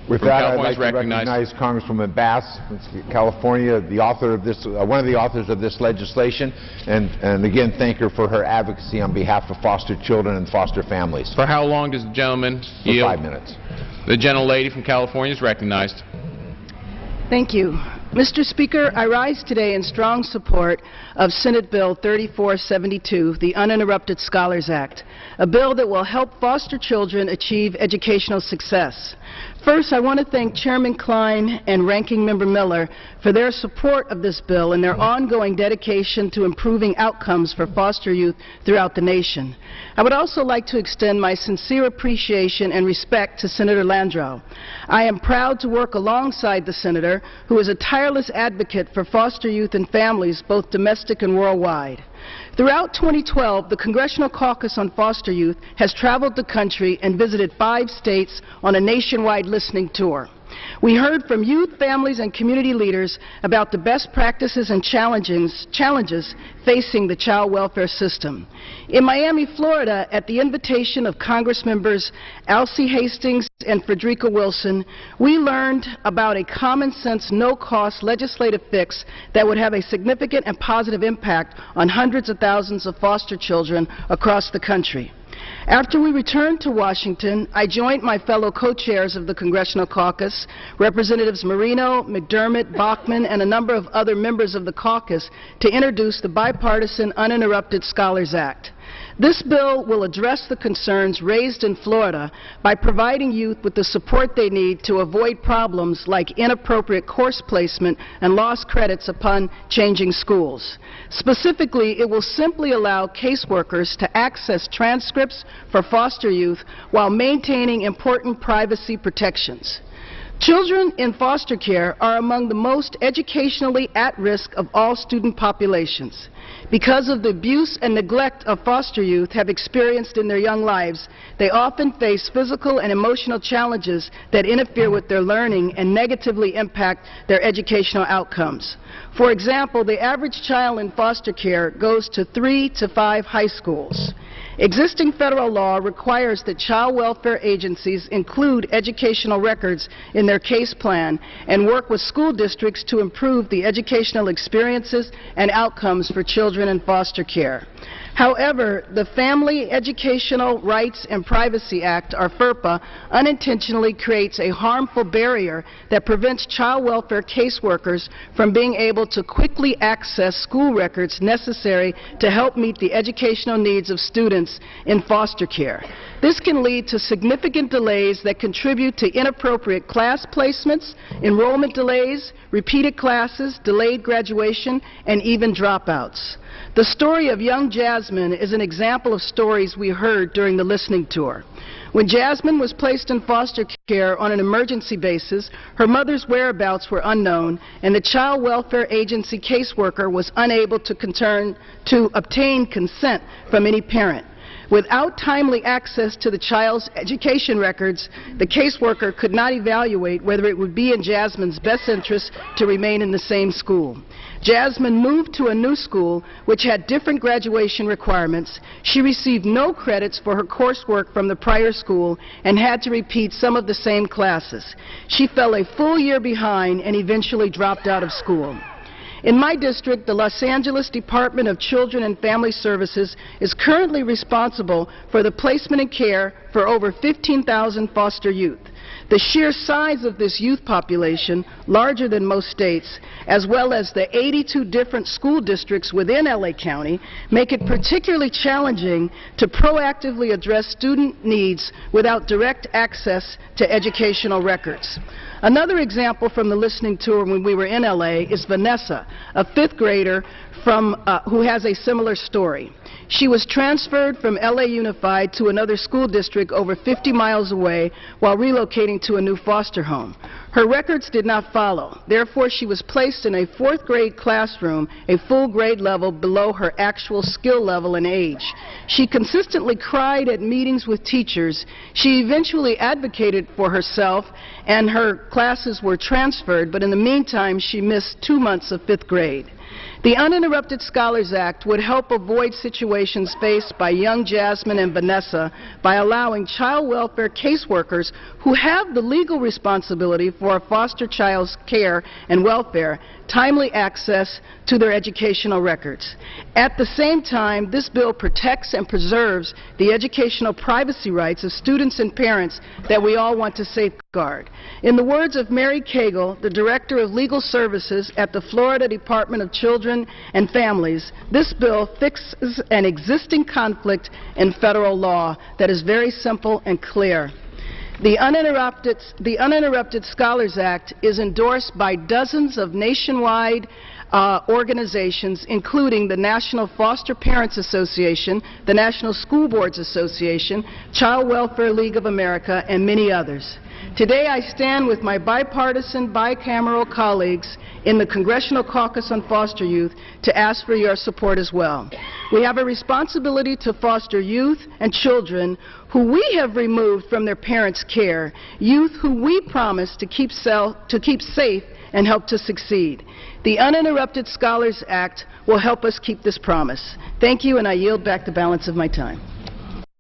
With that, I'd like to recognize Congresswoman Bass from California, the author of this, one of the authors of this legislation, and again thank her for her advocacy on behalf of foster children and foster families. For how long does the gentleman yield? For 5 minutes. The gentlelady from California is recognized. Thank you. Mr. Speaker, I rise today in strong support of Senate Bill 3472, the Uninterrupted Scholars Act, a bill that will help foster children achieve educational success. First, I want to thank Chairman Klein and Ranking Member Miller for their support of this bill and their ongoing dedication to improving outcomes for foster youth throughout the nation. I would also like to extend my sincere appreciation and respect to Senator Landrieu. I am proud to work alongside the Senator, who is a tireless advocate for foster youth and families, both domestic and worldwide. Throughout 2012, the Congressional Caucus on Foster Youth has traveled the country and visited 5 states on a nationwide listening tour. We heard from youth, families, and community leaders about the best practices and challenges facing the child welfare system. In Miami, Florida, at the invitation of Congressmembers Alcee Hastings and Frederica Wilson, we learned about a common-sense, no-cost legislative fix that would have a significant and positive impact on hundreds of thousands of foster children across the country. After we returned to Washington, I joined my fellow co-chairs of the Congressional Caucus, Representatives Marino, McDermott, Bachman, and a number of other members of the caucus to introduce the bipartisan Uninterrupted Scholars Act. This bill will address the concerns raised in Florida by providing youth with the support they need to avoid problems like inappropriate course placement and lost credits upon changing schools. Specifically, it will simply allow caseworkers to access transcripts for foster youth while maintaining important privacy protections. Children in foster care are among the most educationally at risk of all student populations. Because of the abuse and neglect of foster youth have experienced in their young lives, they often face physical and emotional challenges that interfere with their learning and negatively impact their educational outcomes. For example, the average child in foster care goes to 3 to 5 high schools. Existing federal law requires that child welfare agencies include educational records in their case plan and work with school districts to improve the educational experiences and outcomes for children in foster care. However, the Family Educational Rights and Privacy Act, or FERPA, unintentionally creates a harmful barrier that prevents child welfare caseworkers from being able to quickly access school records necessary to help meet the educational needs of students in foster care. This can lead to significant delays that contribute to inappropriate class placements, enrollment delays, repeated classes, delayed graduation, and even dropouts. The story of young Jasmine is an example of stories we heard during the listening tour. When Jasmine was placed in foster care on an emergency basis, her mother's whereabouts were unknown, and the Child Welfare Agency caseworker was unable to obtain consent from any parent. Without timely access to the child's education records, the caseworker could not evaluate whether it would be in Jasmine's best interest to remain in the same school. Jasmine moved to a new school which had different graduation requirements. She received no credits for her coursework from the prior school and had to repeat some of the same classes. She fell a full year behind and eventually dropped out of school. In my district, the Los Angeles Department of Children and Family Services is currently responsible for the placement and care for over 15,000 foster youth. The sheer size of this youth population, larger than most states, as well as the 82 different school districts within LA County, make it particularly challenging to proactively address student needs without direct access to educational records. Another example from the listening tour when we were in LA is Vanessa, a 5th grader who has a similar story. She was transferred from LA Unified to another school district over 50 miles away while relocating to a new foster home. Her records did not follow. Therefore, she was placed in a fourth-grade classroom, a full grade level below her actual skill level and age. She consistently cried at meetings with teachers. She eventually advocated for herself, and her classes were transferred, but in the meantime, she missed 2 months of fifth grade. The Uninterrupted Scholars Act would help avoid situations faced by young Jasmine and Vanessa by allowing child welfare caseworkers who have the legal responsibility for a foster child's care and welfare timely access to their educational records. At the same time, this bill protects and preserves the educational privacy rights of students and parents that we all want to safeguard. In the words of Mary Cagle, the Director of Legal Services at the Florida Department of Children and Families, this bill fixes an existing conflict in federal law that is very simple and clear. The Uninterrupted Scholars Act is endorsed by dozens of nationwide organizations, including the National Foster Parents Association, the National School Boards Association, Child Welfare League of America, and many others. Today I stand with my bipartisan, bicameral colleagues in the Congressional Caucus on Foster Youth to ask for your support as well. We have a responsibility to foster youth and children who we have removed from their parents' care, youth who we promise to keep safe and help to succeed. The Uninterrupted Scholars Act will help us keep this promise. Thank you, and I yield back the balance of my time.